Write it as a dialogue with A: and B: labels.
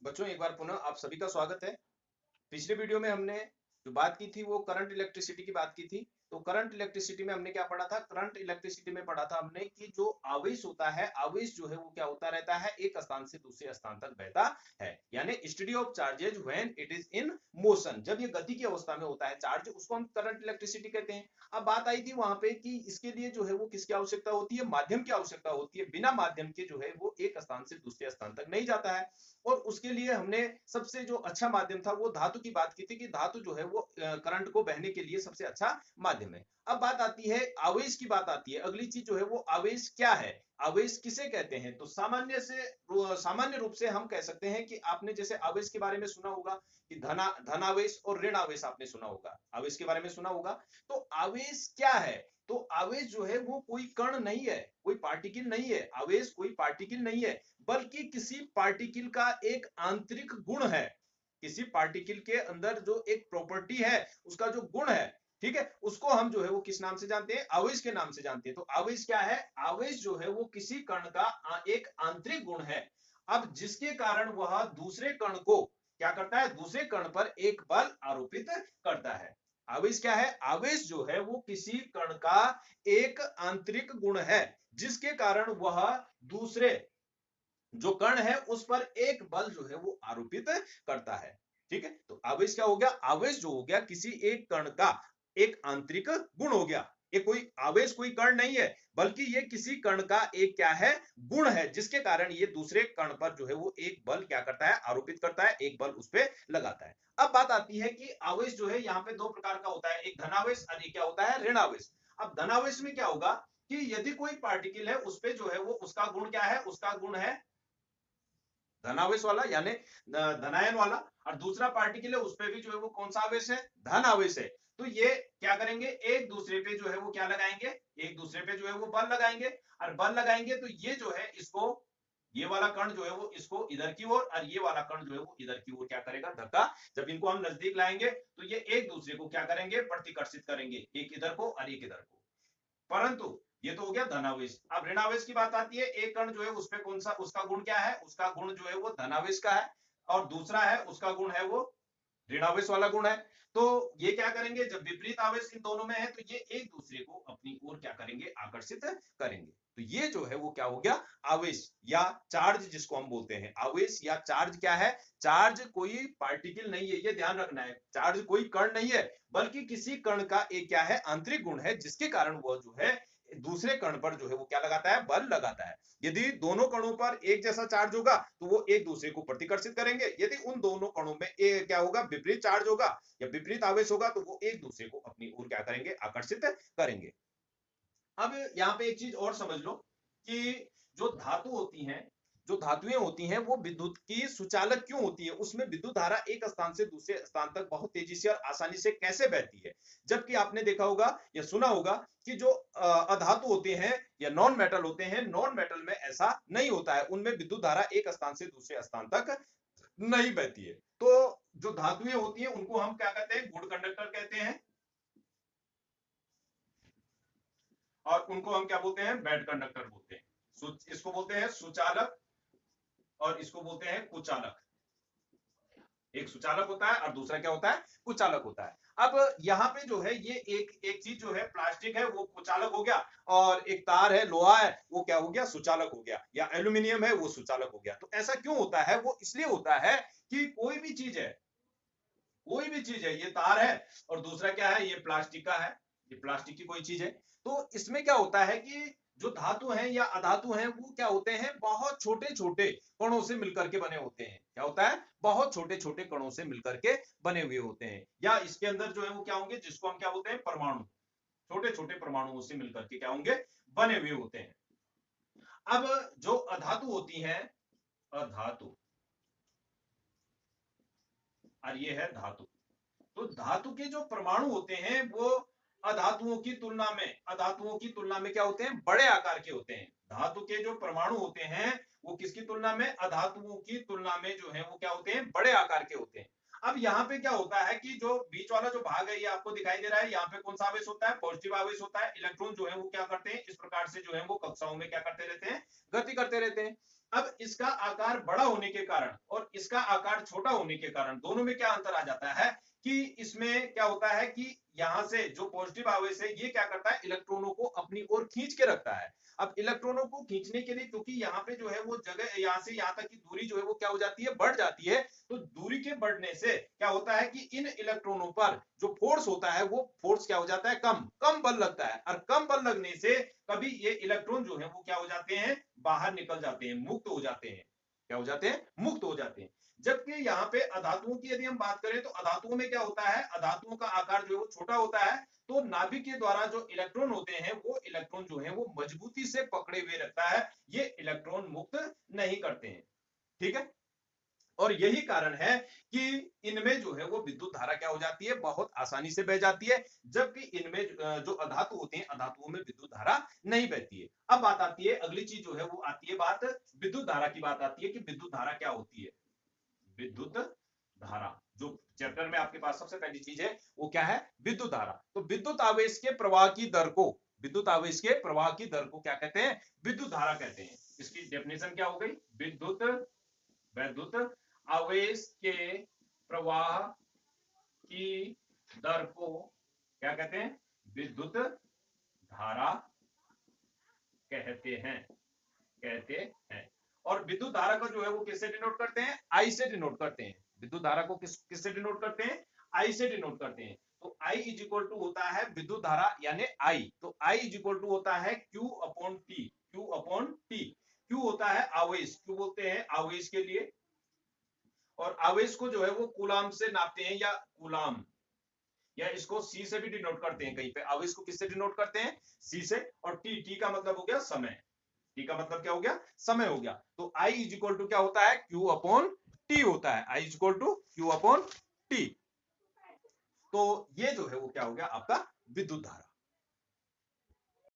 A: बच्चों एक बार पुनः आप सभी का स्वागत है। पिछले वीडियो में हमने जो बात की थी वो करंट इलेक्ट्रिसिटी की बात की थी। तो करंट इलेक्ट्रिसिटी में हमने क्या पढ़ा था? करंट इलेक्ट्रिसिटी में पढ़ा था हमने कि जो आवेश होता है, आवेश जो है वो क्या होता रहता है, एक स्थान से दूसरे स्थान तक बहता है। यानी study of charges when it is in motion, जब ये गति की अवस्था में होता है चार्ज, उसको हम करंट इलेक्ट्रिसिटी कहते हैं। अब बात आई थी वहां पे कि इसके लिए जो है वो किसकी आवश्यकता होती है? माध्यम की आवश्यकता होती है। बिना माध्यम के जो है वो एक स्थान से दूसरे स्थान तक नहीं जाता है। और उसके लिए हमने सबसे जो अच्छा माध्यम था वो धातु की बात की थी कि धातु जो है वो करंट को बहने के लिए सबसे अच्छा माध्यम है। अब बात आती है आवेश की, बात आती है अगली चीज जो है वो आवेश क्या है, आवेश किसे कहते हैं? तो सामान्य रूप से हम कह सकते हैं कि आपने जैसे आवेश के बारे में सुना होगा कि धनावेश और ऋण आवेश आपने सुना होगा, आवेश के बारे में सुना होगा। तो आवेश क्या है? तो आवेश जो है वो कोई कण नहीं है, कोई पार्टिकल नहीं है। आवेश कोई पार्टिकल नहीं है, बल्कि किसी पार्टिकल का एक आंतरिक गुण है। किसी पार्टिकल के अंदर जो एक प्रॉपर्टी है, उसका जो गुण है, ठीक है, उसको हम जो है वो किस नाम से जानते हैं? आवेश के नाम से जानते हैं। तो आवेश क्या है? आवेश जो है वो किसी कण का एक आंतरिक गुण है। अब जिसके कारण वह दूसरे कण को क्या करता है? दूसरे कण पर एक बल आरोपित करता है। आवेश क्या है? आवेश जो है वो किसी कण का एक आंतरिक गुण है, जिसके कारण वह दूसरे जो कण है उस पर एक बल जो है वो आरोपित करता है। ठीक है, तो आवेश क्या हो गया? आवेश जो हो गया किसी एक कण का एक आंतरिक गुण हो गया। ये कोई आवेश कोई कण नहीं है, बल्कि ये किसी कण का एक क्या है? गुण है, जिसके कारण ये दूसरे कण पर जो है वो एक बल क्या करता है? आरोपित करता है, एक बल उस पर लगाता है। अब बात आती है कि आवेश जो है यहाँ पे दो प्रकार का होता है, एक धनावेश और एक क्या होता है? ऋण आवेश। अब धनावेश में क्या होगा कि यदि कोई पार्टिकल है उस पे जो है वो उसका गुण क्या है? उसका गुण है धनावेश वाला, यानी धनायन वाला। और दूसरा पार्टिकल है उस पे भी जो है वो कौन सा आवेश है? धन आवेश है। तो ये क्या करेंगे? एक दूसरे पे जो है वो क्या लगाएंगे? एक दूसरे पे जो है वो बल लगाएंगे। और बल लगाएंगे तो ये जो है इसको, ये वाला कण जो है वो इसको इधर की ओर और ये वाला कण जो है वो इधर की ओर क्या करेगा? धक्का। जब इनको हम नजदीक लाएंगे तो ये एक दूसरे को क्या करेंगे? प्रतिकर्षित करेंगे, एक इधर को और एक इधर को। परंतु ये तो हो गया धनावेश। अब ऋणावेश की बात आती है, एक कण जो है उसपे कौन सा, उसका गुण क्या है? उसका गुण जो है वो धनावेश का है। और दूसरा है उसका गुण है वो ऋणावेश वाला गुण है। तो ये क्या करेंगे? जब विपरीत आवेश इन दोनों में है तो ये एक दूसरे को अपनी ओर क्या करेंगे? आकर्षित करेंगे। तो ये जो है वो क्या हो गया? आवेश या चार्ज जिसको हम बोलते हैं। आवेश या चार्ज क्या है? चार्ज कोई पार्टिकल नहीं है, ये ध्यान रखना है। चार्ज कोई कण नहीं है, बल्कि किसी कण का एक क्या है? आंतरिक गुण है, जिसके कारण वह जो है दूसरे कण पर जो है वो क्या लगाता है? बल लगाता है। यदि दोनों कणों पर एक जैसा चार्ज होगा तो वो एक दूसरे को प्रतिकर्षित करेंगे। यदि उन दोनों कणों में क्या होगा? विपरीत चार्ज होगा या विपरीत आवेश होगा तो वो एक दूसरे को अपनी ओर क्या करेंगे? आकर्षित करेंगे। अब यहाँ पे एक चीज और समझ लो कि जो धातु होती हैं, जो धातुएं होती हैं वो विद्युत की सुचालक क्यों होती है? उसमें विद्युत धारा एक स्थान से दूसरे स्थान तक बहुत तेजी से और आसानी से कैसे बहती है? जबकि आपने देखा होगा या सुना होगा कि जो अधातु होते हैं या नॉन मेटल होते हैं, नॉन मेटल में ऐसा नहीं होता है, उनमें विद्युत धारा एक स्थान से दूसरे स्थान तक नहीं बहती है। तो जो धातुएं होती हैं उनको हम क्या कहते हैं? गुड कंडक्टर कहते हैं। और उनको हम क्या बोलते हैं? बैड कंडक्टर बोलते हैं। इसको बोलते हैं सुचालक और इसको बोलते हैं कुचालक। एक सुचालक होता है और दूसरा क्या होता है? कुचालक होता है। अब यहाँ पे जो है ये एक एक चीज जो है प्लास्टिक है वो कुचालक हो गया, और एक तार है, लोहा है, वो क्या हो गया? सुचालक हो गया। या एल्यूमिनियम है वो सुचालक हो गया। तो ऐसा क्यों होता है? वो इसलिए होता है कि कोई भी चीज है, कोई भी चीज है, ये तार है और दूसरा क्या है? ये प्लास्टिक का है, ये प्लास्टिक की कोई चीज है। तो इसमें क्या होता है कि जो धातु हैं या अधातु हैं वो क्या होते हैं? बहुत छोटे छोटे कणों से मिलकर के बने होते हैं। क्या होता है? बहुत छोटे छोटे कणों से मिलकर के बने हुए होते हैं। या इसके अंदर जो है वो क्या होंगे? जिसको हम क्या बोलते हैं? परमाणु। छोटे छोटे परमाणुओं से मिलकर के क्या होंगे? बने हुए होते हैं। अब जो अधातु होती हैं, अधातु, और ये है धातु। तो धातु के जो परमाणु होते हैं वो अधातुओं की तुलना में क्या होते हैं? बड़े आकार के होते हैं। धातु के जो परमाणु होते हैं वो किसकी तुलना में? अधातुओं की तुलना में जो है वो क्या होते हैं? बड़े आकार के होते हैं। अब यहाँ पे क्या होता है कि जो बीच वाला जो भाग है ये आपको दिखाई दे रहा है, यहाँ पे कौन सा आवेश होता है? पॉजिटिव आवेश होता है। इलेक्ट्रॉन जो है वो क्या करते हैं? इस प्रकार से जो है वो कक्षाओं में क्या करते रहते हैं? गति करते रहते हैं। अब इसका आकार बड़ा होने के कारण और इसका आकार छोटा होने के कारण दोनों में क्या अंतर आ जाता है कि इसमें क्या होता है कि यहां से जो पॉजिटिव आवेश है ये क्या करता है, इलेक्ट्रॉनों को अपनी ओर खींच के रखता है। अब इलेक्ट्रॉनों को खींचने के लिए, क्योंकि यहाँ पे जो है वो जगह, यहाँ से यहाँ तक की दूरी जो है वो क्या हो जाती है, बढ़ जाती है। तो दूरी के बढ़ने से क्या होता है कि इन इलेक्ट्रॉनों पर जो फोर्स होता है वो फोर्स क्या हो जाता है, कम कम बल लगता है। और कम बल लगने से कभी ये इलेक्ट्रॉन जो है वो क्या हो जाते हैं, बाहर निकल जाते हैं, मुक्त हो जाते हैं। क्या हो जाते हैं, मुक्त हो जाते हैं। जबकि यहाँ पे अधातुओं की यदि हम बात करें तो अधातुओं में क्या होता है, अधातुओं का आकार जो है वो छोटा होता है। तो नाभिक के द्वारा जो इलेक्ट्रॉन होते हैं वो इलेक्ट्रॉन जो है वो मजबूती से पकड़े हुए रखता है, ये इलेक्ट्रॉन मुक्त नहीं करते हैं। ठीक है, और यही कारण है कि इनमें जो है वो विद्युत धारा क्या हो जाती है, बहुत आसानी से बह जाती है। जबकि इनमें जो अधातु होते हैं, अधातुओं में विद्युत धारा नहीं बहती है। अब बात आती है, अगली चीज जो है वो आती है बात विद्युत धारा की, बात आती है कि विद्युत धारा क्या होती है। विद्युत धारा जो चैप्टर में आपके पास सबसे पहली चीज है वो क्या है, विद्युत धारा। तो विद्युत आवेश के प्रवाह की दर को, विद्युत आवेश के प्रवाह की दर को क्या कहते हैं, विद्युत धारा कहते हैं। इसकी डेफिनेशन क्या हो गई, विद्युत आवेश के प्रवाह की दर को क्या कहते हैं, विद्युत धारा कहते हैं। और विद्युत धारा को जो है वो किससे डिनोट करते हैं, आई से डिनोट करते हैं। विद्युत धारा को किससे डिनोट करते हैं, आई से डिनोट करते हैं। तो I इज इक्वल टू होता है विद्युत धारा यानी I, तो I इज इक्वल टू होता है Q अपॉन T। Q होता है आवेश, Q बोलते हैं आवेश के लिए, और आवेश को जो है वो कूलाम से नापते हैं, या कूलाम, या इसको सी से भी डिनोट करते हैं। कहीं पे आवेश को किससे डिनोट करते हैं, सी से। और टी का मतलब हो गया समय, टी का मतलब क्या हो गया, समय हो गया। तो आई इज इक्वल टू क्या होता है, क्यू अपॉन टी होता है। I is equal to Q upon T. तो ये जो है वो क्या हो गया आपका विद्युत धारा।